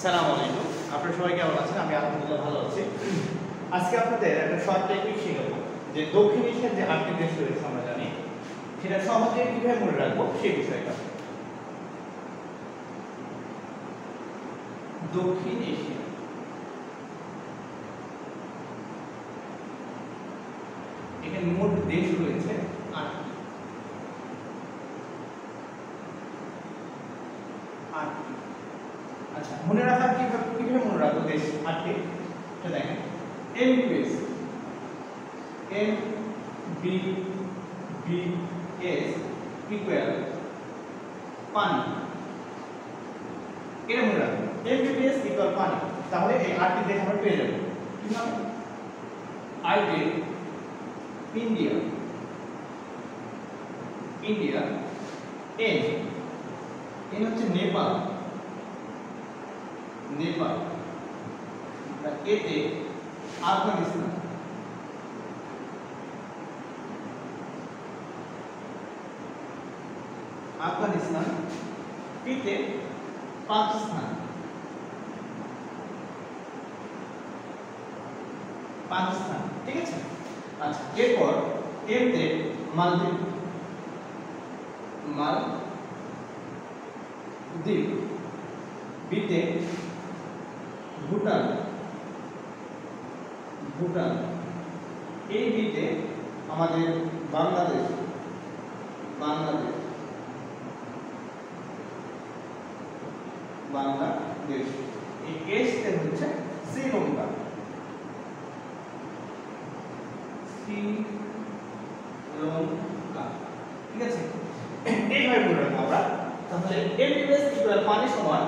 আসসালামু আলাইকুম। আপনারা সবাই কেমন আছেন? আমি আলহামদুলিল্লাহ ভালো আছি। আজকে আপনাদের একটা শর্ট টেকনিক শেখাবো যে দক্ষিণ এশিয়ার যে 8টি দেশ রয়েছে আমরা জানি সেটা সহজে কিভাবে মনে রাখবো সেই বিষয়টা। দক্ষিণ এশিয়া এখানে মোট দেশ রয়েছে 8টি। আচ্ছা, মনে রাখা কিভাবে মনে রাখবো দেশ 8টি? এটা দেখেন, MBS ইকুয়াল পানি, এটা মনে রাখবো। MBS ইকুয়াল পানি, তাহলে এই 8টি দেশ আমরা পেয়ে যাবো। কিভাবে? I will India N হচ্ছে নেপাল, এতে আফগানিস্তান, পিতে পাকিস্তান, ঠিক আছে। আচ্ছা, এরপর এতে মালদ্বীপ, বিতে ভুটান, এই বিতে আমাদের বাংলাদেশ, এই এসতে হচ্ছে শ্রীলঙ্কা, ঠিক আছে। এইভাবে মনে রাখবো আমরা। তাহলে MBS ইকুয়াল পানি সমান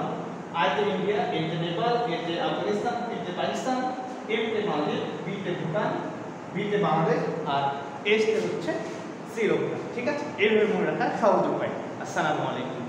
আইতে ইন্ডিয়া, এতে নেপাল, এতে আফগানিস্তান, এতে পাকিস্তান, এতে মালদ্বীপ, বিতে ভুটান, বিতে বাংলাদেশ আর এসতে হচ্ছে শ্রীলঙ্কা, ঠিক আছে। এইভাবে মনে রাখা সহজ উপায়। আসসালামু আলাইকুম।